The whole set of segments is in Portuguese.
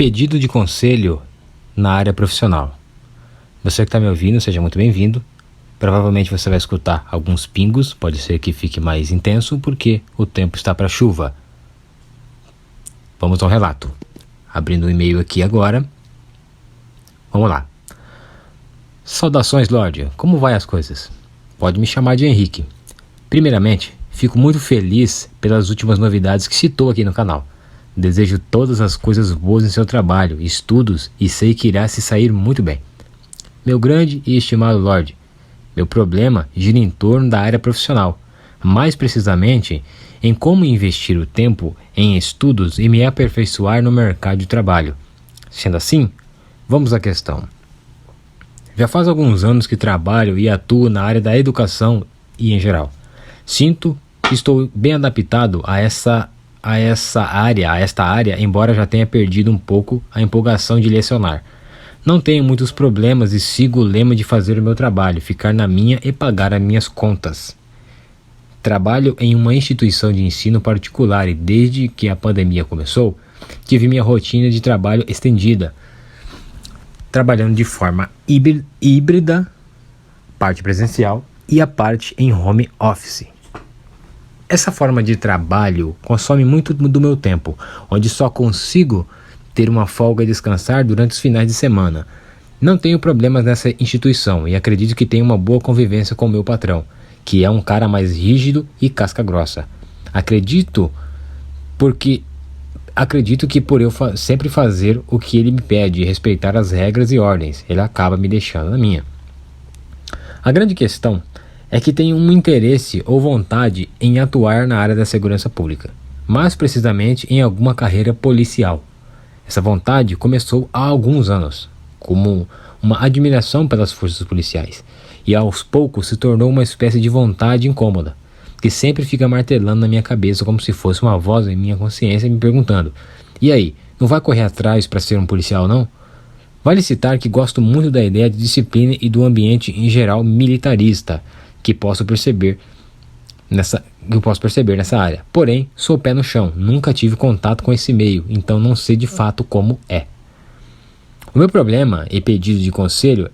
Pedido de conselho na área profissional. Você que está me ouvindo, seja muito bem-vindo. Provavelmente você vai escutar alguns pingos, pode ser que fique mais intenso porque o tempo está para chuva. Vamos ao relato. Abrindo o e-mail aqui agora. Vamos lá. Saudações, Lorde. Como vai as coisas? Pode me chamar de Henrique. Primeiramente, fico muito feliz pelas últimas novidades que citou aqui no canal. Desejo todas as coisas boas em seu trabalho, estudos e sei que irá se sair muito bem. Meu grande e estimado Lorde, meu problema gira em torno da área profissional, mais precisamente em como investir o tempo em estudos e me aperfeiçoar no mercado de trabalho. Sendo assim, vamos à questão. Já faz alguns anos que trabalho e atuo na área da educação e em geral. Sinto que estou bem adaptado a esta área, embora já tenha perdido um pouco a empolgação de lecionar. Não tenho muitos problemas e sigo o lema de fazer o meu trabalho, ficar na minha e pagar as minhas contas. Trabalho em uma instituição de ensino particular e desde que a pandemia começou, tive minha rotina de trabalho estendida, trabalhando de forma híbrida, parte presencial e a parte em home office. Essa forma de trabalho consome muito do meu tempo, onde só consigo ter uma folga e descansar durante os finais de semana. Não tenho problemas nessa instituição e acredito que tenho uma boa convivência com o meu patrão, que é um cara mais rígido e casca grossa. Acredito que por eu sempre fazer o que ele me pede e respeitar as regras e ordens, ele acaba me deixando na minha. A grande questão é que tenho um interesse ou vontade em atuar na área da segurança pública, mais precisamente em alguma carreira policial. Essa vontade começou há alguns anos, como uma admiração pelas forças policiais, e aos poucos se tornou uma espécie de vontade incômoda, que sempre fica martelando na minha cabeça como se fosse uma voz em minha consciência me perguntando: e aí, não vai correr atrás para ser um policial não? Vale citar que gosto muito da ideia de disciplina e do ambiente em geral militarista, que posso perceber nessa área. Porém, sou pé no chão, nunca tive contato com esse meio, então não sei de fato como é. O meu problema e pedido de conselho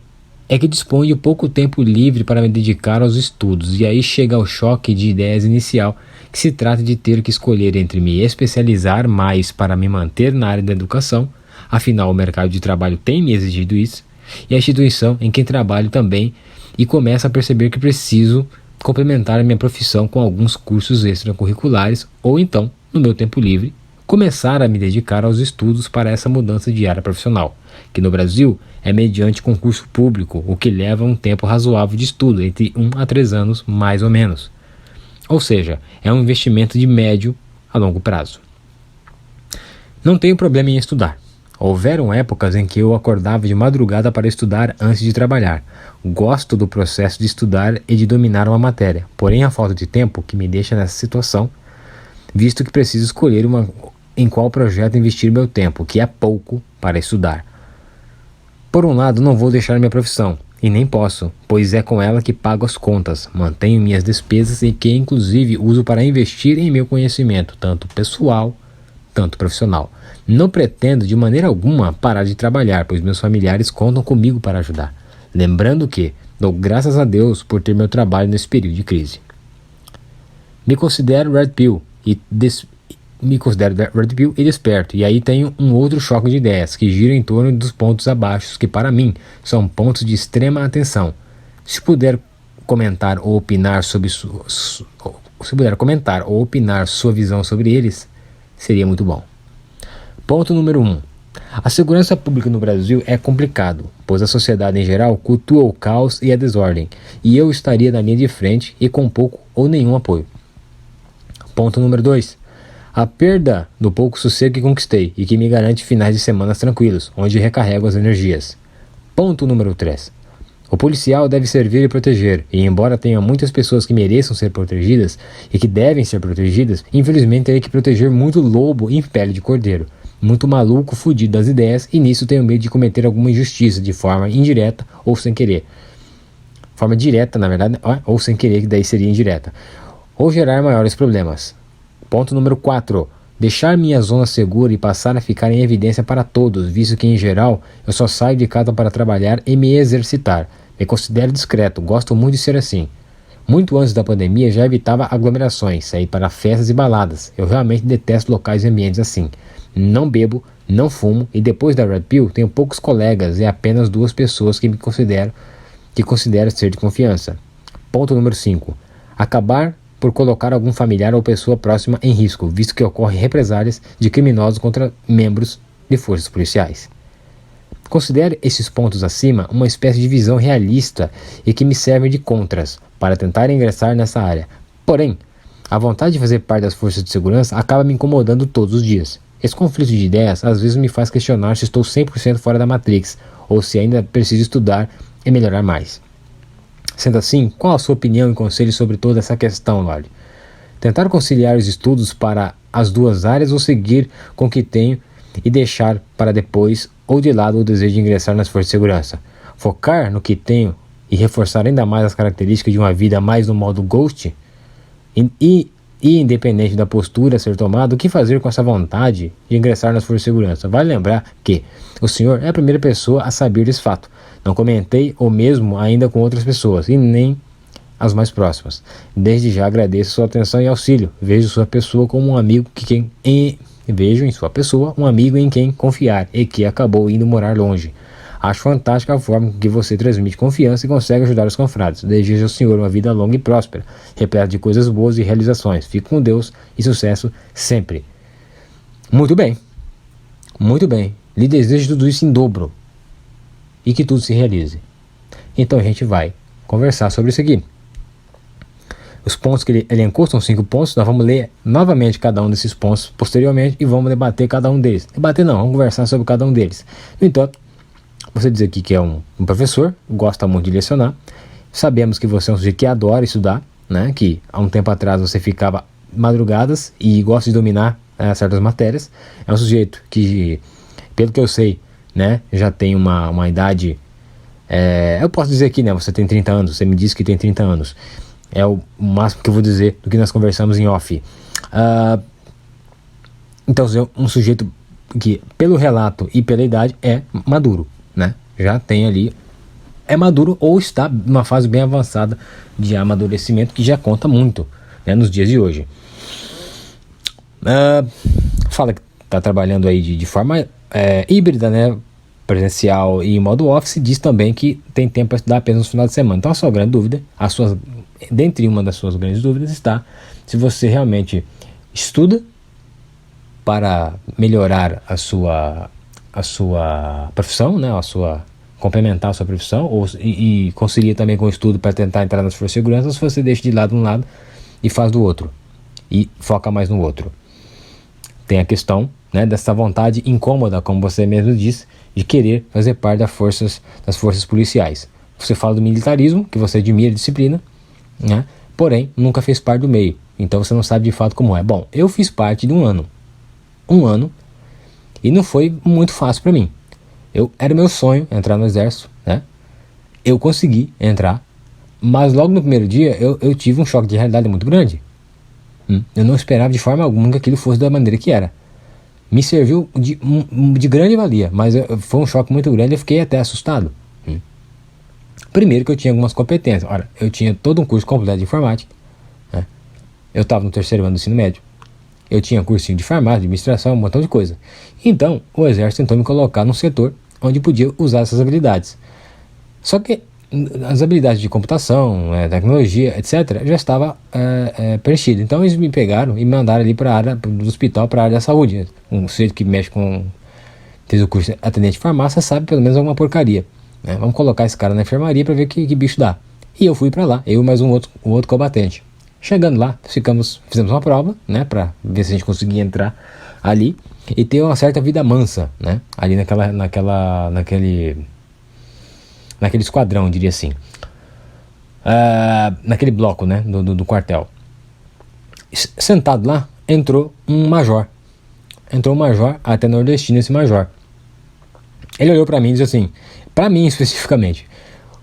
é que disponho de pouco tempo livre para me dedicar aos estudos, e aí chega o choque de ideias inicial, que se trata de ter que escolher entre me especializar mais para me manter na área da educação, afinal o mercado de trabalho tem me exigido isso, e a instituição em que trabalho também, e começo a perceber que preciso complementar a minha profissão com alguns cursos extracurriculares, ou então, no meu tempo livre, começar a me dedicar aos estudos para essa mudança de área profissional, que no Brasil é mediante concurso público, o que leva um tempo razoável de estudo, entre 1 a 3 anos mais ou menos. Ou seja, é um investimento de médio a longo prazo. Não tenho problema em estudar. Houveram épocas em que eu acordava de madrugada para estudar antes de trabalhar. Gosto do processo de estudar e de dominar uma matéria, porém a falta de tempo que me deixa nessa situação, visto que preciso escolher em qual projeto investir meu tempo, que é pouco para estudar. Por um lado, não vou deixar minha profissão, e nem posso, pois é com ela que pago as contas, mantenho minhas despesas e que inclusive uso para investir em meu conhecimento, tanto pessoal, tanto profissional. Não pretendo de maneira alguma parar de trabalhar, pois meus familiares contam comigo para ajudar. Lembrando que dou graças a Deus por ter meu trabalho nesse período de crise. Me considero Red Pill e desperto, e aí tenho um outro choque de ideias que gira em torno dos pontos abaixo, que para mim são pontos de extrema atenção. Se puder comentar ou opinar sua visão sobre eles, seria muito bom. Ponto número 1. A segurança pública no Brasil é complicado, pois a sociedade em geral cultua o caos e a desordem, e eu estaria na linha de frente e com pouco ou nenhum apoio. Ponto número 2. A perda do pouco sossego que conquistei e que me garante finais de semana tranquilos, onde recarrego as energias. Ponto número 3. O policial deve servir e proteger, e embora tenha muitas pessoas que mereçam ser protegidas e que devem ser protegidas, infelizmente terei que proteger muito lobo em pele de cordeiro. Muito maluco, fudido das ideias, e nisso tenho medo de cometer alguma injustiça de forma indireta ou sem querer. Forma direta, na verdade, ou sem querer, que daí seria indireta. Ou gerar maiores problemas. Ponto número 4. deixar minha zona segura e passar a ficar em evidência para todos, visto que, em geral, eu só saio de casa para trabalhar e me exercitar. Me considero discreto, gosto muito de ser assim. Muito antes da pandemia já evitava aglomerações, sair para festas e baladas. Eu realmente detesto locais e ambientes assim. Não bebo, não fumo e depois da Red Pill tenho poucos colegas e apenas 2 pessoas que considero ser de confiança. Ponto número 5. Acabar por colocar algum familiar ou pessoa próxima em risco, visto que ocorrem represálias de criminosos contra membros de forças policiais. Considero esses pontos acima uma espécie de visão realista e que me servem de contras para tentar ingressar nessa área. Porém, a vontade de fazer parte das forças de segurança acaba me incomodando todos os dias. Esse conflito de ideias às vezes me faz questionar se estou 100% fora da Matrix ou se ainda preciso estudar e melhorar mais. Sendo assim, qual a sua opinião e conselho sobre toda essa questão, Lorde? Tentar conciliar os estudos para as 2 áreas ou seguir com o que tenho e deixar para depois ou de lado o desejo de ingressar nas forças de segurança? Focar no que tenho e reforçar ainda mais as características de uma vida mais no modo Ghost? E independente da postura a ser tomada, o que fazer com essa vontade de ingressar nas forças de segurança? Vale lembrar que o senhor é a primeira pessoa a saber desse fato. Não comentei o mesmo ainda com outras pessoas, e nem as mais próximas. Desde já agradeço sua atenção e auxílio. Vejo sua pessoa como um amigo vejo em sua pessoa um amigo em quem confiar e que acabou indo morar longe. Acho fantástica a forma com que você transmite confiança e consegue ajudar os confrades. Desejo ao senhor uma vida longa e próspera, repleta de coisas boas e realizações. Fique com Deus e sucesso sempre. Muito bem. Muito bem. Lhe desejo tudo isso em dobro. E que tudo se realize. Então a gente vai conversar sobre isso aqui. Os pontos que ele elencou são 5 pontos. Nós vamos ler novamente cada um desses pontos posteriormente e vamos debater cada um deles. Debater não, vamos conversar sobre cada um deles. No entanto, você diz aqui que é um professor, gosta muito de lecionar. Sabemos que você é um sujeito que adora estudar, né? Que há um tempo atrás você ficava madrugadas e gosta de dominar certas matérias. É um sujeito que, pelo que eu sei, né, já tem uma idade... eu posso dizer aqui, né? Você tem 30 anos, você me disse que tem 30 anos. É o máximo que eu vou dizer do que nós conversamos em off. Então, você é um sujeito que, pelo relato e pela idade, é maduro, né? Já tem ali, é maduro ou está numa fase bem avançada de amadurecimento, que já conta muito, né, nos dias de hoje. Fala que está trabalhando aí de forma híbrida, né, presencial e em modo office. Diz também que tem tempo para estudar apenas no final de semana. Então a sua grande dúvida, dentre uma das suas grandes dúvidas está se você realmente estuda para melhorar a sua profissão, né, complementar a sua profissão, e concilia também com o estudo para tentar entrar nas forças de segurança, ou se você deixa de lado um lado e faz do outro, e foca mais no outro. Tem a questão, né, dessa vontade incômoda, como você mesmo disse, de querer fazer parte das forças policiais. Você fala do militarismo, que você admira a disciplina, né, porém nunca fez parte do meio, então você não sabe de fato como é. Bom, eu fiz parte de um ano, e não foi muito fácil para mim. Era meu sonho entrar no exército, né? Eu consegui entrar, mas logo no primeiro dia eu tive um choque de realidade muito grande. Eu não esperava de forma alguma que aquilo fosse da maneira que era. Me serviu de grande valia, mas foi um choque muito grande, eu fiquei até assustado. Primeiro que eu tinha algumas competências. Ora, eu tinha todo um curso completo de informática, né? Eu estava no 3º ano do ensino médio. Eu tinha cursinho de farmácia, de administração, um montão de coisa. Então, o exército tentou me colocar num setor onde podia usar essas habilidades. Só que as habilidades de computação, tecnologia, etc., já estava preenchido. Então, eles me pegaram e me mandaram ali para a área do hospital, para a área da saúde. Um sujeito que fez o curso de atendente de farmácia, sabe pelo menos alguma porcaria, né? Vamos colocar esse cara na enfermaria para ver que bicho dá. E eu fui para lá, eu e mais um outro combatente. Chegando lá, fizemos uma prova, né, para ver se a gente conseguia entrar ali e ter uma certa vida mansa, né, ali naquele esquadrão, eu diria assim, naquele bloco, né, do quartel. Sentado lá, entrou um major, até nordestino esse major. Ele olhou para mim e disse assim, para mim especificamente: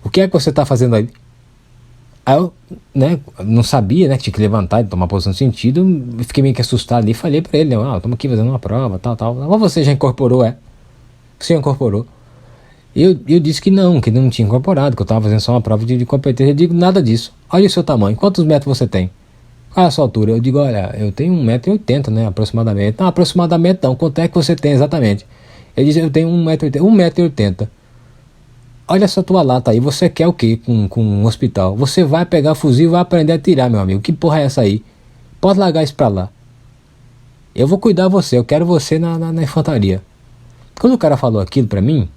o que é que você está fazendo aí? Aí eu, né, não sabia, né, que tinha que levantar e tomar posição de sentido. Fiquei meio que assustado ali e falei pra ele, né, estamos aqui fazendo uma prova, tal. Mas você já incorporou, é? Você já incorporou? Eu disse que não tinha incorporado, que eu estava fazendo só uma prova de competência. Eu digo, nada disso. Olha o seu tamanho, quantos metros você tem? Qual é a sua altura? Eu digo, olha, eu tenho 1,80 m, né, aproximadamente. Não, aproximadamente não, quanto é que você tem exatamente? Ele disse, eu tenho 1,80 m, 1,80 m. Olha essa tua lata aí, você quer o quê com um hospital? Você vai pegar fuzil e vai aprender a tirar, meu amigo. Que porra é essa aí? Pode largar isso pra lá. Eu vou cuidar de você, eu quero você na infantaria. Quando o cara falou aquilo pra mim,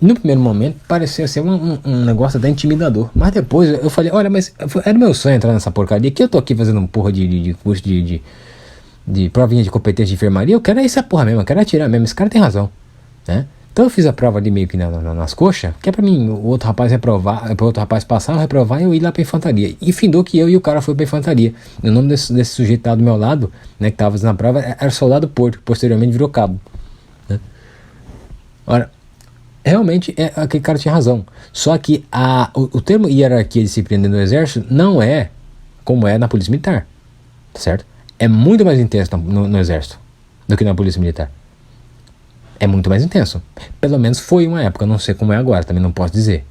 no primeiro momento parecia ser um negócio até intimidador. Mas depois eu falei, olha, mas era meu sonho entrar nessa porcaria. Que eu tô aqui fazendo um porra de curso de provinha de competência de enfermaria. Eu quero essa porra mesmo, eu quero atirar mesmo. Esse cara tem razão, né? Então eu fiz a prova ali meio que nas coxas, que é pra mim, o outro rapaz reprovar, para outro rapaz passar, eu reprovar e eu ir lá pra infantaria. E findou que eu e o cara foi pra infantaria. O nome desse sujeito que tava do meu lado, né, que tava fazendo a prova, era Soldado Porto, que posteriormente virou cabo, né? Ora, realmente aquele cara tinha razão. Só que o termo hierarquia e disciplina no exército não é como é na polícia militar, tá certo? É muito mais intenso no exército do que na polícia militar. É muito mais intenso. Pelo menos foi uma época, não sei como é agora, também não posso dizer.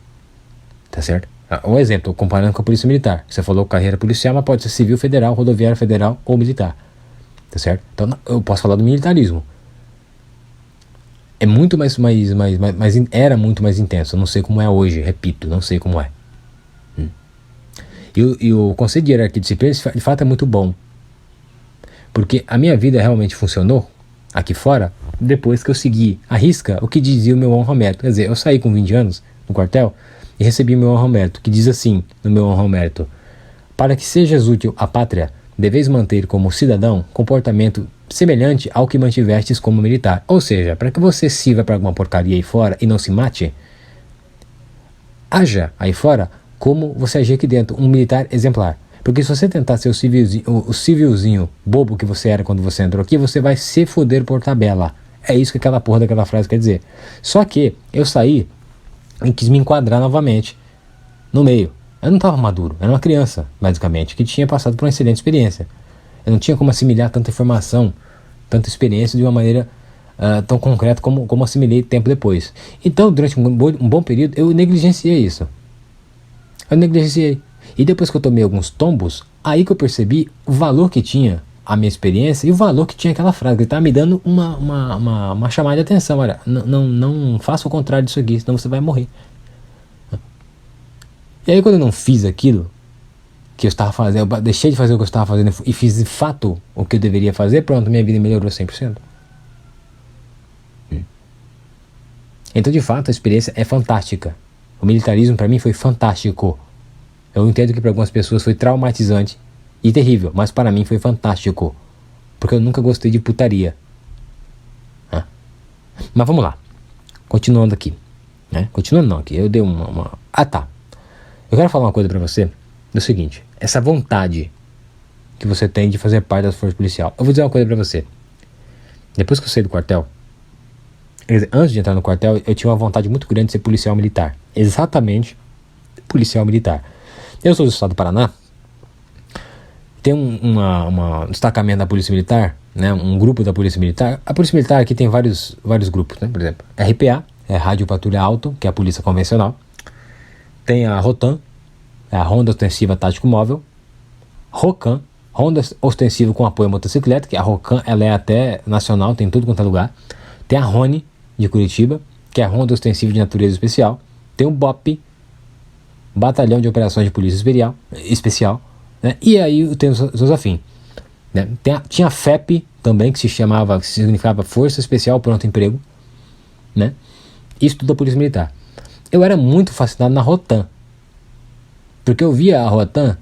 Tá certo? Um exemplo, comparando com a polícia militar. Você falou carreira policial, mas pode ser civil federal, rodoviário federal ou militar. Tá certo? Então eu posso falar do militarismo. É muito era muito mais intenso. Eu não sei como é hoje, repito, não sei como é. E o conceito de hierarquia e disciplina, de fato, é muito bom. Porque a minha vida realmente funcionou aqui fora depois que eu segui à risca o que dizia o meu honra-mérito. Quer dizer, eu saí com 20 anos no quartel e recebi o meu honra-mérito, que diz assim no meu honra-mérito: para que sejas útil à pátria, deveis manter como cidadão comportamento semelhante ao que mantivestes como militar. Ou seja, para que você sirva para alguma porcaria aí fora e não se mate, haja aí fora como você agia aqui dentro, um militar exemplar. Porque se você tentar ser o civilzinho bobo que você era quando você entrou aqui, você vai se foder por tabela. É isso que aquela porra daquela frase quer dizer. Só que eu saí e quis me enquadrar novamente no meio. Eu não estava maduro, era uma criança, basicamente, que tinha passado por uma excelente experiência. Eu não tinha como assimilar tanta informação, tanta experiência de uma maneira tão concreta como assimilei tempo depois. Então, durante um bom período, eu negligenciei isso. E depois que eu tomei alguns tombos, aí que eu percebi o valor que tinha a minha experiência e o valor que tinha aquela frase. Ele estava me dando uma chamada de atenção. Olha, não faça o contrário disso aqui, senão você vai morrer. E aí quando eu não fiz aquilo que eu estava fazendo, eu deixei de fazer o que eu estava fazendo e fiz de fato o que eu deveria fazer, pronto, minha vida melhorou 100%. Então, de fato, a experiência é fantástica. O militarismo para mim foi fantástico. Eu entendo que para algumas pessoas foi traumatizante e terrível, mas para mim foi fantástico, porque eu nunca gostei de putaria. Mas vamos lá, continuando aqui, né? Continuando não, aqui eu dei tá. Eu quero falar uma coisa para você, do seguinte: essa vontade que você tem de fazer parte das forças policiais. Eu vou dizer uma coisa para você. Depois que eu saí do quartel, antes de entrar no quartel, eu tinha uma vontade muito grande de ser policial militar. Exatamente, policial militar. Eu sou do estado do Paraná. Tem um destacamento da Polícia Militar, né, um grupo da Polícia Militar. A Polícia Militar aqui tem vários grupos, né? Por exemplo, RPA, é Rádio Patrulha Auto, que é a polícia convencional. Tem a ROTAM, é a Ronda Ostensiva Tático Móvel. ROCAM, Ronda Ostensiva com apoio à motocicleta, que a ROCAM ela é até nacional, tem em tudo quanto é lugar. Tem a RONE de Curitiba, que é a Ronda Ostensiva de Natureza Especial. Tem o BOP, Batalhão de Operações de Polícia Especial, né? E aí tem os seus afins, né? Tinha a FEP também, que significava Força Especial Pronto Emprego, né? Isso tudo da Polícia Militar. Eu era muito fascinado na ROTAM, porque eu via a ROTAM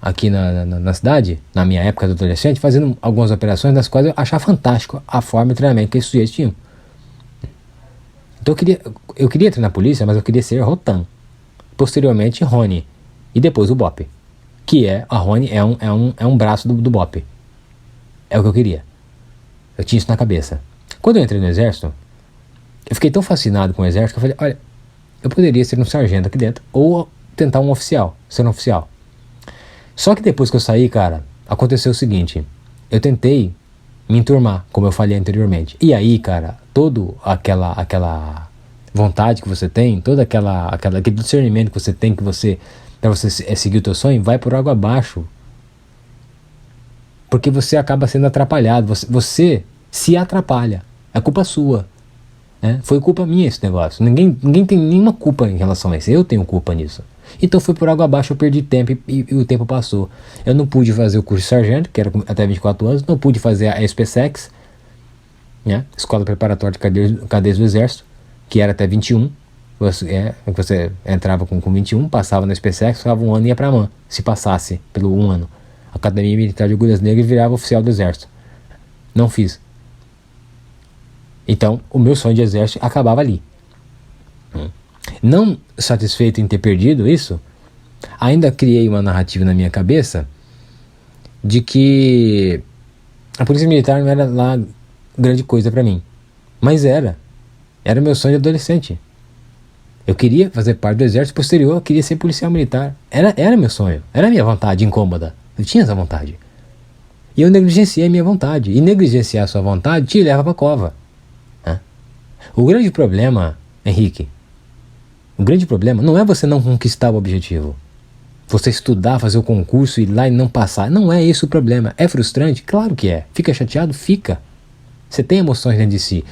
aqui na cidade, na minha época de adolescente, fazendo algumas operações nas quais eu achava fantástico a forma de treinamento que esses sujeitos tinham. Então eu queria entrar na polícia, mas eu queria ser ROTAM. Posteriormente RONE e depois o BOP, que a RONE é um braço do BOP. É o que eu queria. Eu tinha isso na cabeça. Quando eu entrei no exército, eu fiquei tão fascinado com o exército que eu falei, olha, eu poderia ser um sargento aqui dentro, ou tentar ser um oficial. Só que depois que eu saí, cara, aconteceu o seguinte, eu tentei me enturmar, como eu falei anteriormente. E aí, cara, toda aquela vontade que você tem, todo aquele discernimento que você tem, pra você seguir o teu sonho, vai por água abaixo. Porque você acaba sendo atrapalhado, você se atrapalha. É culpa sua. Né? Foi culpa minha esse negócio. Ninguém tem nenhuma culpa em relação a isso. Eu tenho culpa nisso. Então foi por água abaixo, eu perdi tempo e o tempo passou. Eu não pude fazer o curso de sargento, que era até 24 anos, não pude fazer a SPSEX, né? Escola Preparatória de Cadeias do Exército, que era até 21. Você entrava com 21, passava na SPSEX, ficava um ano e ia pra AMAN, se passasse pelo um ano. Academia Militar de Agulhas Negras e virava oficial do Exército. Não fiz. Então, o meu sonho de exército acabava ali. Não satisfeito em ter perdido isso, ainda criei uma narrativa na minha cabeça de que a polícia militar não era lá grande coisa pra mim. Mas era meu sonho de adolescente. Eu queria fazer parte do exército posterior, eu queria ser policial militar. Era meu sonho, era minha vontade incômoda. Eu tinha essa vontade. E eu negligenciei a minha vontade. E negligenciar a sua vontade te leva pra cova. O grande problema, Henrique, o grande problema não é você não conquistar o objetivo. Você estudar, fazer o concurso, ir lá e não passar. Não é esse o problema. É frustrante? Claro que é. Fica chateado? Fica. Você tem emoções dentro de si.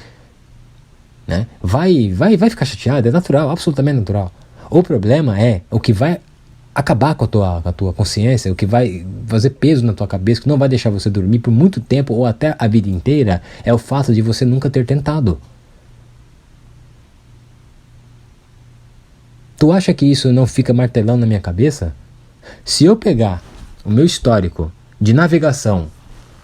Né? Vai ficar chateado, é natural, absolutamente natural. O problema é o que vai acabar com a tua consciência, o que vai fazer peso na tua cabeça, que não vai deixar você dormir por muito tempo ou até a vida inteira, é o fato de você nunca ter tentado. Tu acha que isso não fica martelando na minha cabeça? Se eu pegar o meu histórico de navegação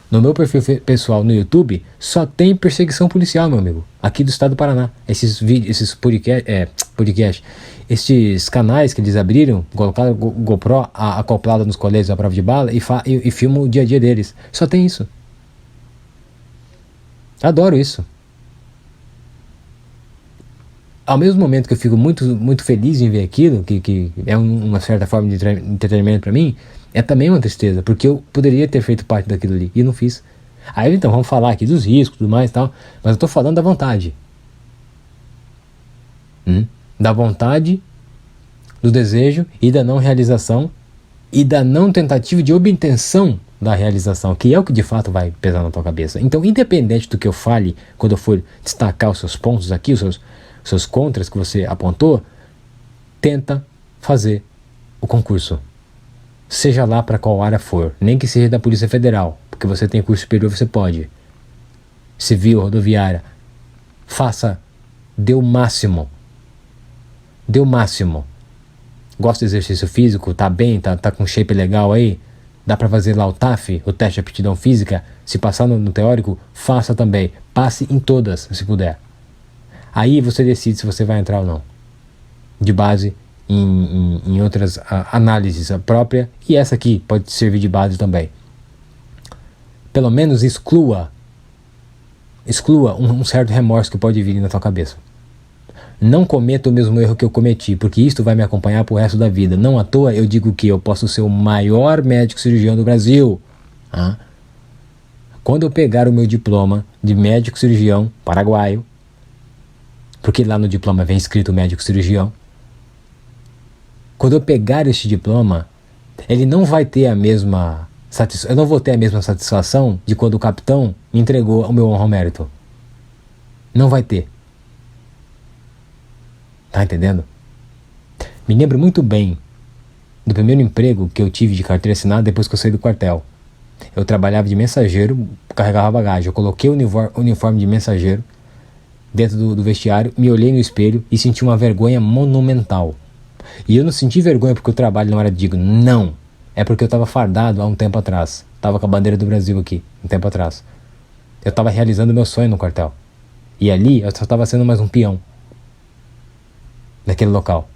no meu perfil pessoal no YouTube, só tem perseguição policial, meu amigo. Aqui do estado do Paraná. Esses vídeos, esses podcast, esses canais que eles abriram, colocaram GoPro acoplada nos coletes à prova de bala e filmam o dia a dia deles. Só tem isso. Adoro isso. Ao mesmo momento que eu fico muito feliz em ver aquilo, que é uma certa forma de entretenimento para mim, é também uma tristeza, porque eu poderia ter feito parte daquilo ali e não fiz. Aí então vamos falar aqui dos riscos, tudo mais e tal, mas eu tô falando da vontade. Da vontade, do desejo e da não realização e da não tentativa de obtenção da realização, que é o que de fato vai pesar na tua cabeça. Então, independente do que eu fale, quando eu for destacar os seus pontos aqui, os seus contras que você apontou, tenta fazer o concurso. Seja lá para qual área for, nem que seja da Polícia Federal, porque você tem curso superior, você pode. Civil, rodoviária. Faça, dê o máximo. Dê o máximo. Gosta de exercício físico, tá bem, tá com shape legal aí, dá para fazer lá o TAF, o teste de aptidão física, se passar no teórico, faça também. Passe em todas, se puder. Aí você decide se você vai entrar ou não. De base em outras análises própria, e essa aqui pode servir de base também. Pelo menos exclua um certo remorso que pode vir na tua cabeça. Não cometa o mesmo erro que eu cometi, porque isto vai me acompanhar pro resto da vida. Não à toa eu digo que eu posso ser o maior médico cirurgião do Brasil. Quando eu pegar o meu diploma de médico cirurgião paraguaio, porque lá no diploma vem escrito médico cirurgião, quando eu pegar este diploma, ele não vai ter a mesma satisfação, eu não vou ter a mesma satisfação de quando o capitão me entregou o meu honra ao mérito. Não vai ter. Tá entendendo? Me lembro muito bem do primeiro emprego que eu tive de carteira assinada depois que eu saí do quartel. Eu trabalhava de mensageiro, carregava bagagem. Eu coloquei o uniforme de mensageiro dentro do vestiário, me olhei no espelho e senti uma vergonha monumental. E eu não senti vergonha porque o trabalho não era digno, não. É porque eu estava fardado há um tempo atrás. Estava com a bandeira do Brasil aqui, um tempo atrás. Eu estava realizando meu sonho no quartel. E ali eu só estava sendo mais um peão naquele local.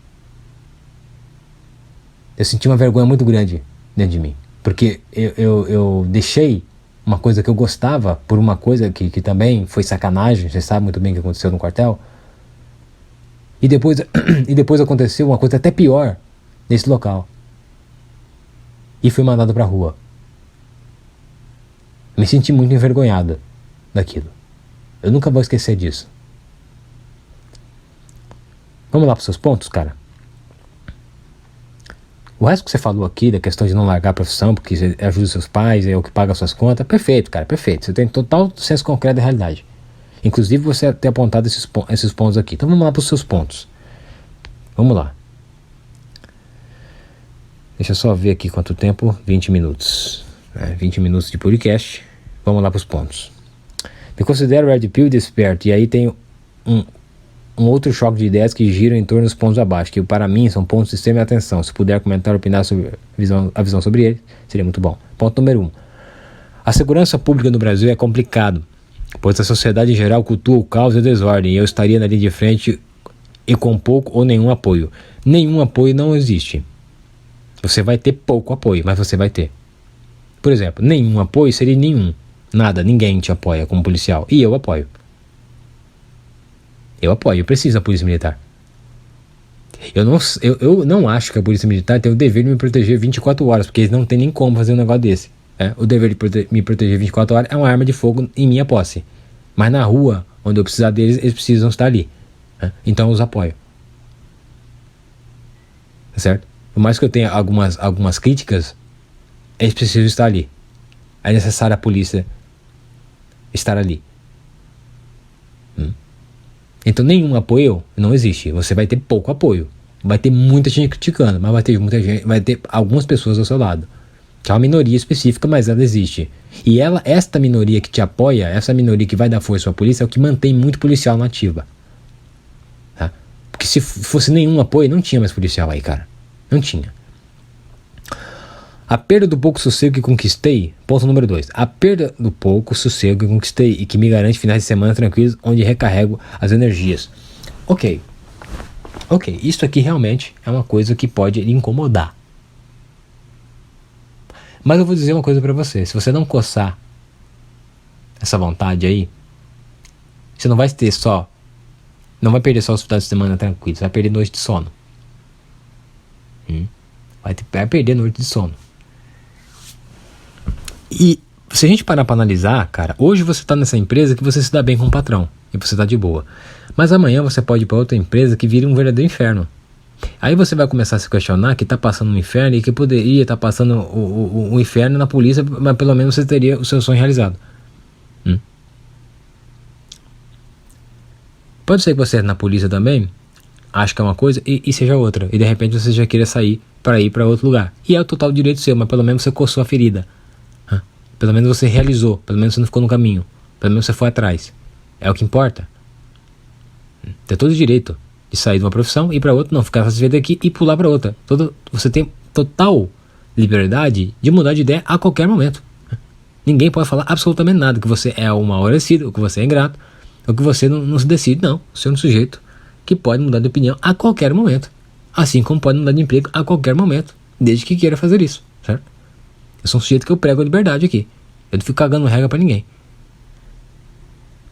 Eu senti uma vergonha muito grande dentro de mim. Porque eu deixei uma coisa que eu gostava por uma coisa que também foi sacanagem. Você sabe muito bem o que aconteceu no quartel. E depois aconteceu uma coisa até pior. nesse local. E fui mandado pra rua. Me senti muito envergonhado daquilo. Eu nunca vou esquecer disso. Vamos lá pros seus pontos, cara? O resto que você falou aqui, da questão de não largar a profissão porque você ajuda seus pais, é o que paga as suas contas, perfeito, cara, perfeito. Você tem total senso concreto da realidade. Inclusive você ter apontado esses pontos aqui. Então vamos lá para os seus pontos. Vamos lá. Deixa eu só ver aqui quanto tempo. 20 minutos. 20 minutos de podcast. Vamos lá para os pontos. Me considero red pill e desperto. E aí tem um outro choque de ideias que giram em torno dos pontos abaixo, que para mim são pontos de extrema atenção. Se puder comentar ou opinar sobre a visão sobre ele, seria muito bom. Ponto número 1. A segurança pública no Brasil é complicado, pois a sociedade em geral cultua o caos e a desordem, e eu estaria na linha de frente e com pouco ou nenhum apoio. Nenhum apoio não existe. Você vai ter pouco apoio, mas você vai ter. Por exemplo, nenhum apoio seria nenhum. Nada, ninguém te apoia como policial. E eu apoio. Eu preciso da polícia militar. Eu não acho que a polícia militar tem o dever de me proteger 24 horas, porque eles não tem nem como fazer um negócio desse. O dever de me proteger 24 horas é uma arma de fogo em minha posse. Mas na rua, onde eu precisar deles, eles precisam estar ali. Então eu os apoio. Tá certo? Por mais que eu tenha algumas críticas, eles precisam estar ali. É necessário a polícia estar ali. Então nenhum apoio não existe. Você vai ter pouco apoio. Vai ter muita gente criticando, mas vai ter muita gente, vai ter algumas pessoas ao seu lado. Que é uma minoria específica, mas ela existe. E esta minoria que te apoia, essa minoria que vai dar força à polícia, é o que mantém muito policial na ativa. Tá? Porque se fosse nenhum apoio, não tinha mais policial aí, cara. Não tinha. A perda do pouco sossego que conquistei. Ponto número 2. A perda do pouco sossego que conquistei e que me garante finais de semana tranquilos onde recarrego as energias. Ok. Isso aqui realmente é uma coisa que pode lhe incomodar. Mas eu vou dizer uma coisa pra você. Se você não coçar essa vontade aí, você não vai ter só... Não vai perder só os finais de semana tranquilos. Você vai perder noite de sono. Vai perder noite de sono. E se a gente parar pra analisar, cara, hoje você tá nessa empresa que você se dá bem com o patrão e você tá de boa. Mas amanhã você pode ir pra outra empresa que vira um verdadeiro inferno. Aí você vai começar a se questionar que tá passando um inferno e que poderia estar passando o inferno na polícia, mas pelo menos você teria o seu sonho realizado. Pode ser que você na polícia também ache que é uma coisa e seja outra. E de repente você já queira sair para ir para outro lugar. E é o total direito seu, mas pelo menos você coçou a ferida. Pelo menos você realizou, pelo menos você não ficou no caminho, pelo menos você foi atrás. É o que importa. Tem todo o direito de sair de uma profissão, ir para outra, não ficar satisfeito aqui e pular para outra. Você tem total liberdade de mudar de ideia a qualquer momento. Ninguém pode falar absolutamente nada, que você é um mal-merecido, ou que você é ingrato, ou que você não se decide. Não, você é um sujeito que pode mudar de opinião a qualquer momento. Assim como pode mudar de emprego a qualquer momento, desde que queira fazer isso, certo? Eu sou um sujeito que eu prego a liberdade aqui. Eu não fico cagando regra pra ninguém.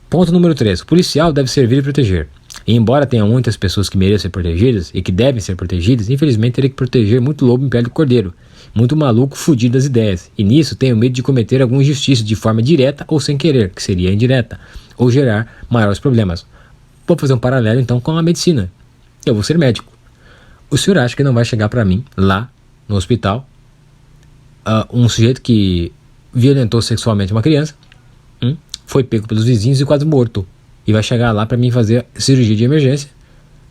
Ponto número 3. O policial deve servir e proteger. E embora tenha muitas pessoas que merecem ser protegidas e que devem ser protegidas, infelizmente teria que proteger muito lobo em pele de cordeiro. Muito maluco fudido das ideias. E nisso tenho medo de cometer alguma injustiça de forma direta ou sem querer, que seria indireta, ou gerar maiores problemas. Vou fazer um paralelo então com a medicina. Eu vou ser médico. O senhor acha que não vai chegar pra mim, lá no hospital, um sujeito que violentou sexualmente uma criança, foi pego pelos vizinhos e quase morto, e vai chegar lá para mim fazer cirurgia de emergência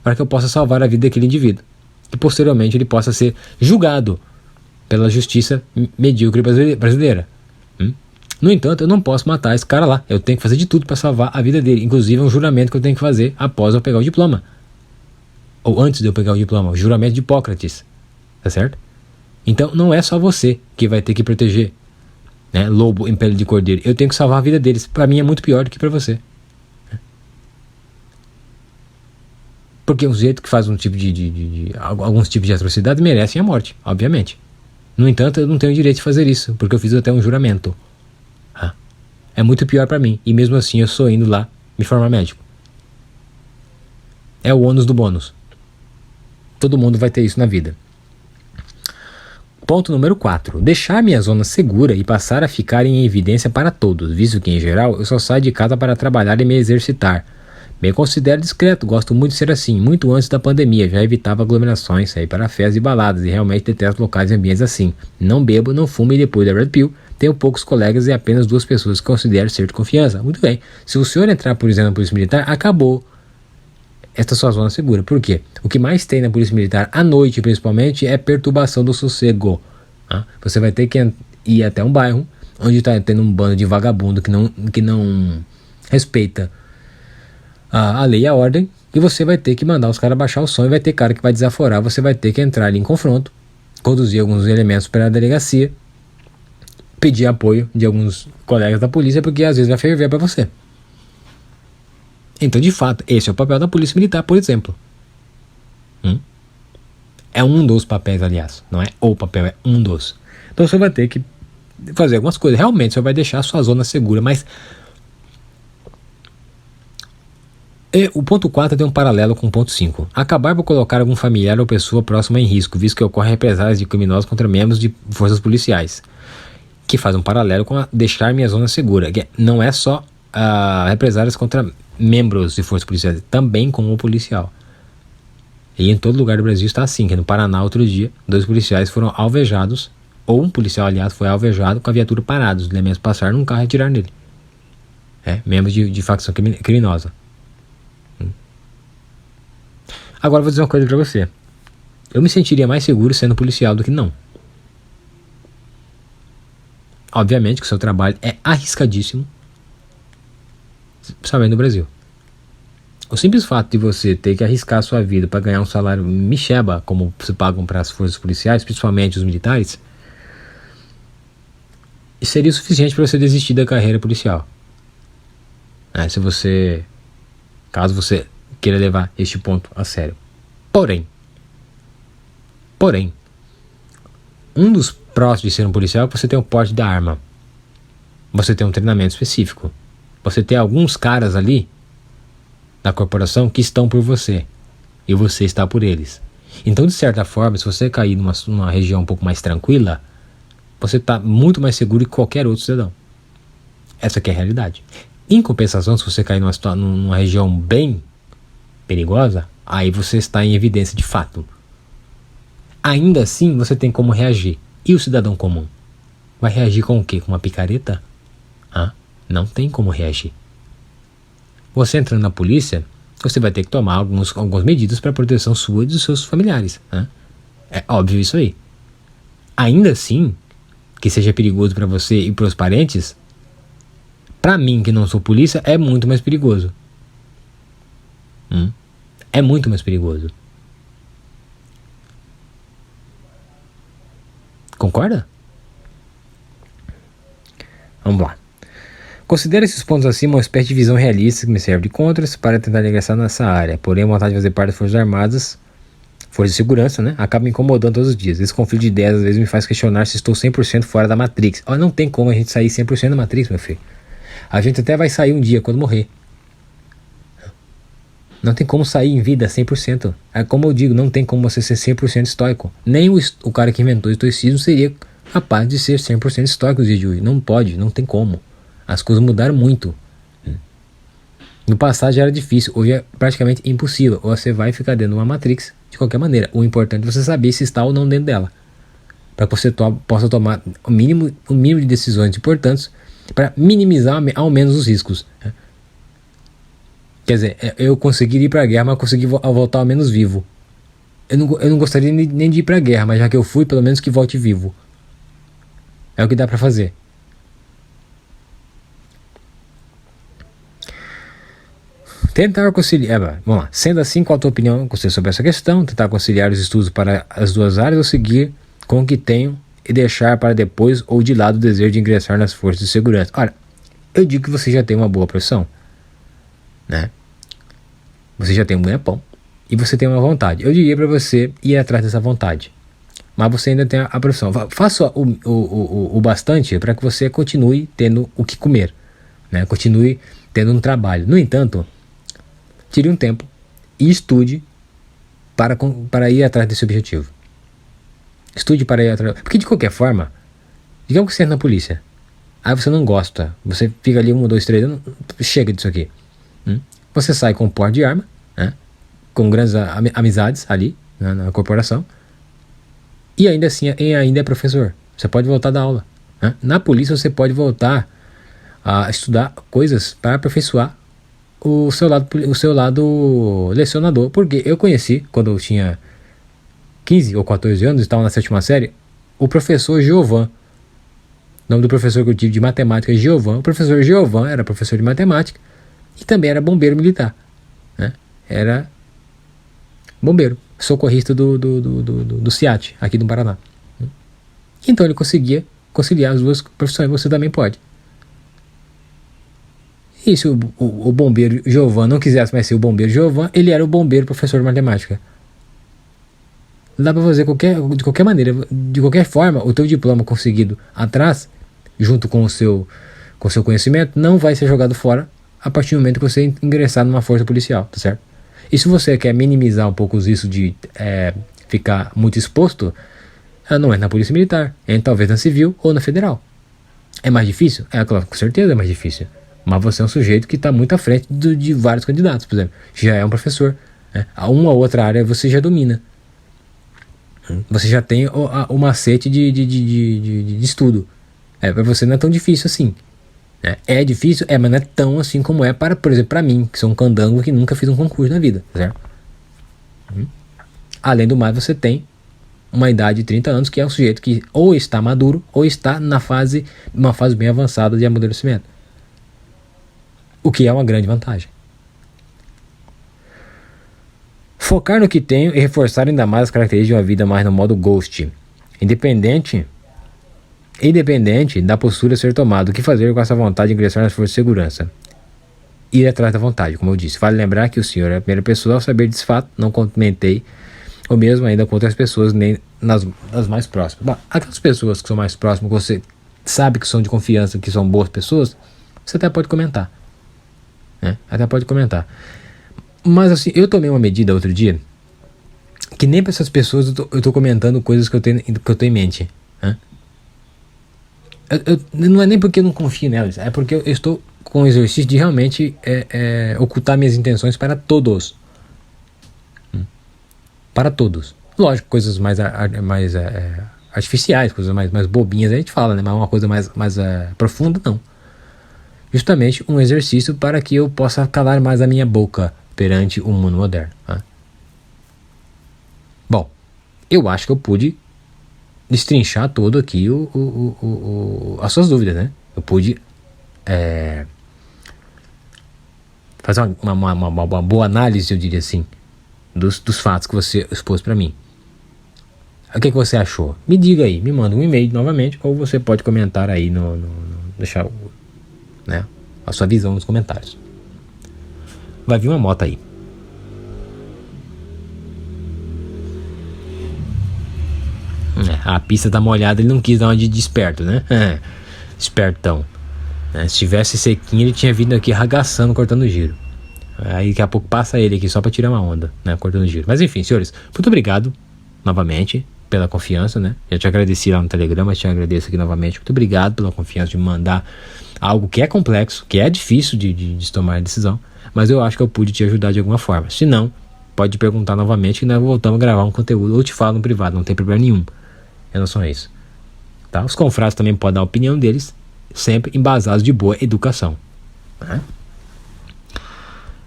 para que eu possa salvar a vida daquele indivíduo e posteriormente ele possa ser julgado pela justiça medíocre brasileira. No entanto, eu não posso matar esse cara lá. Eu tenho que fazer de tudo para salvar a vida dele, inclusive um juramento que eu tenho que fazer após eu pegar o diploma, ou antes de eu pegar o diploma, o juramento de Hipócrates, tá certo? Então não é só você que vai ter que proteger, né, lobo em pele de cordeiro. Eu tenho que salvar a vida deles. Para mim é muito pior do que para você. Porque um sujeito que faz alguns tipos de atrocidades merecem a morte, obviamente. No entanto, eu não tenho o direito de fazer isso, porque eu fiz até um juramento. É muito pior para mim, e mesmo assim eu estou indo lá me formar médico. É o ônus do bônus. Todo mundo vai ter isso na vida. Ponto número 4. Deixar minha zona segura e passar a ficar em evidência para todos, visto que, em geral, eu só saio de casa para trabalhar e me exercitar. Me considero discreto, gosto muito de ser assim. Muito antes da pandemia, já evitava aglomerações, sair para festas e baladas, e realmente detesto locais e ambientes assim. Não bebo, não fumo e depois da Red Pill, tenho poucos colegas e apenas 2 pessoas que considero ser de confiança. Muito bem. Se o senhor entrar, por exemplo, na Polícia Militar, acabou esta sua zona segura. Por quê? O que mais tem na Polícia Militar, à noite principalmente, é perturbação do sossego. Você vai ter que ir até um bairro onde está tendo um bando de vagabundo que não respeita a lei e a ordem, e você vai ter que mandar os caras baixar o som, e vai ter cara que vai desaforar, você vai ter que entrar ali em confronto, conduzir alguns elementos para a delegacia, pedir apoio de alguns colegas da polícia, porque às vezes vai ferver para você. Então, de fato, esse é o papel da Polícia Militar, por exemplo. É um dos papéis, aliás. Não é o papel, é um dos. Então você vai ter que fazer algumas coisas. Realmente você vai deixar a sua zona segura, mas o ponto 4 tem um paralelo com o ponto 5. Acabar por colocar algum familiar ou pessoa próxima em risco, visto que ocorrem represálias de criminosos contra membros de forças policiais. Que faz um paralelo com deixar minha zona segura. Que não é só represálias contra membros de forças policiais, também com o policial. E em todo lugar do Brasil está assim, que no Paraná, outro dia, 2 policiais foram alvejados, ou um policial, aliás, foi alvejado com a viatura parada. Os elementos passaram num carro e atiraram nele. Membros de facção criminosa. Agora eu vou dizer uma coisa pra você. Eu me sentiria mais seguro sendo policial do que não. Obviamente que o seu trabalho é arriscadíssimo, principalmente no Brasil. O simples fato de você ter que arriscar a sua vida para ganhar um salário micheba, como se pagam para as forças policiais, principalmente os militares, seria o suficiente para você desistir da carreira policial. Caso você queira levar este ponto a sério. Porém, um dos prós de ser um policial é que você tem o porte da arma. Você tem um treinamento específico. Você tem alguns caras ali da corporação que estão por você, e você está por eles. Então, de certa forma, se você cair numa região um pouco mais tranquila, você está muito mais seguro que qualquer outro cidadão. Essa que é a realidade. Em compensação, se você cair numa região bem perigosa, aí você está em evidência de fato. Ainda assim, você tem como reagir. E o cidadão comum? Vai reagir com o quê? Com uma picareta? Não tem como reagir. Você entrando na polícia, você vai ter que tomar algumas medidas para a proteção sua e dos seus familiares. É óbvio isso aí. Ainda assim, que seja perigoso para você e para os parentes, para mim, que não sou polícia, é muito mais perigoso. É muito mais perigoso. Concorda? Vamos lá. Considero esses pontos acima uma espécie de visão realista que me serve de contras para tentar ingressar nessa área. Porém, a vontade de fazer parte das Forças Armadas, Forças de Segurança, acaba me incomodando todos os dias. Esse conflito de ideias às vezes me faz questionar se estou 100% fora da Matrix. Não tem como a gente sair 100% da Matrix, meu filho. A gente até vai sair um dia quando morrer. Não tem como sair em vida 100%. Como eu digo, não tem como você ser 100% estoico. Nem o cara que inventou o estoicismo seria capaz de ser 100% estoico nos dias de hoje. Não pode, não tem como. As coisas mudaram muito. No passado já era difícil, hoje é praticamente impossível. Ou você vai ficar dentro de uma Matrix de qualquer maneira. O importante é você saber se está ou não dentro dela, para que você possa tomar o mínimo de decisões importantes para minimizar ao menos os riscos. Quer dizer, eu conseguiria ir para a guerra, mas consegui voltar ao menos vivo. Eu não gostaria nem de ir para a guerra, mas já que eu fui, pelo menos que volte vivo. É o que dá para fazer. Tentar conciliar. Vamos lá. Sendo assim, qual a tua opinião sobre essa questão? Tentar conciliar os estudos para as duas áreas ou seguir com o que tenho e deixar para depois ou de lado o desejo de ingressar nas forças de segurança? Ora, eu digo que você já tem uma boa profissão, Você já tem um ganha-pão e você tem uma vontade. Eu diria para você ir atrás dessa vontade, mas você ainda tem a profissão. Faça o bastante para que você continue tendo o que comer, Continue tendo um trabalho. No entanto, tire um tempo e estude para ir atrás desse objetivo. Estude para ir atrás. Porque de qualquer forma, digamos que você entra na polícia. Aí você não gosta. Você fica ali 1, 2, 3 anos. Chega disso aqui. Você sai com porte de arma, né? Com grandes amizades ali, né, na corporação. E ainda assim, ainda é professor. Você pode voltar da aula. Né? Na polícia você pode voltar a estudar coisas para aperfeiçoar o seu lado lecionador. Porque eu conheci, quando eu tinha 15 ou 14 anos, estava na 7ª série, o professor Giovan. O nome do professor que eu tive de matemática é Giovan. O professor Giovan era professor de matemática e também era bombeiro militar. Né? Era bombeiro, socorrista do CIAT, aqui do Paraná. Então ele conseguia conciliar as duas profissões. Você também pode. E se o bombeiro Giovan não quisesse mais ser o bombeiro Giovan, ele era o bombeiro professor de matemática. Dá para fazer de qualquer maneira, de qualquer forma, o teu diploma conseguido atrás, junto com o seu conhecimento, não vai ser jogado fora a partir do momento que você ingressar numa força policial, tá certo? E se você quer minimizar um pouco isso de ficar muito exposto, não entra na polícia militar, entra talvez na civil ou na federal. É mais difícil? Claro, com certeza é mais difícil. Mas você é um sujeito que está muito à frente de vários candidatos, por exemplo. Já é um professor. Né? Uma ou outra área você já domina. Você já tem o macete de estudo. Para você não é tão difícil assim. É difícil, mas não é tão assim como é para, por exemplo, para mim, que sou um candango que nunca fiz um concurso na vida, certo? Além do mais, você tem uma idade de 30 anos, que é um sujeito que ou está maduro, ou está numa fase bem avançada de amadurecimento. O que é uma grande vantagem. Focar no que tenho e reforçar ainda mais as características de uma vida mais no modo ghost. Independente da postura a ser tomada, o que fazer com essa vontade de ingressar nas forças de segurança? Ir atrás da vontade, como eu disse. Vale lembrar que o senhor é a primeira pessoa ao saber desse fato, não comentei ou mesmo ainda com outras pessoas, nem nas mais próximas. Bom, aquelas pessoas que são mais próximas, que você sabe que são de confiança, que são boas pessoas, você até pode comentar. Até pode comentar. Mas assim, eu tomei uma medida outro dia, que nem para essas pessoas eu tô comentando coisas que eu tenho em mente. Não é nem porque eu não confio nelas, é porque eu estou com o exercício de realmente ocultar minhas intenções para todos. Para todos. Lógico, coisas mais artificiais, coisas mais bobinhas a gente fala, né? Mas uma coisa mais profunda, não. Justamente um exercício para que eu possa calar mais a minha boca perante o mundo moderno. Bom, eu acho que eu pude destrinchar todo aqui as suas dúvidas, né? Eu pude fazer uma boa análise, eu diria assim, dos fatos que você expôs para mim. O que você achou? Me diga aí, me manda um e-mail novamente, ou você pode comentar aí deixar a sua visão nos comentários. Vai vir uma moto aí. A pista tá molhada, ele não quis dar uma de esperto, né? Espertão. Se tivesse sequinho, ele tinha vindo aqui arragaçando, cortando o giro. Aí daqui a pouco passa ele aqui só pra tirar uma onda, né? Cortando o giro. Mas enfim, senhores, muito obrigado novamente pela confiança, né? Já te agradeci lá no Telegram, mas te agradeço aqui novamente. Muito obrigado pela confiança de me mandar algo que é complexo, que é difícil de tomar a decisão, mas eu acho que eu pude te ajudar de alguma forma. Se não, pode perguntar novamente que nós voltamos a gravar um conteúdo, ou te falo no privado, não tem problema nenhum em relação a isso. Tá? Os confrades também podem dar a opinião deles, sempre embasados de boa educação.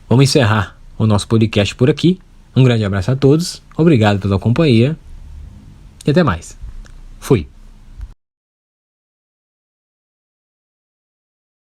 Vamos encerrar o nosso podcast por aqui. Um grande abraço a todos, obrigado pela companhia e até mais. Fui.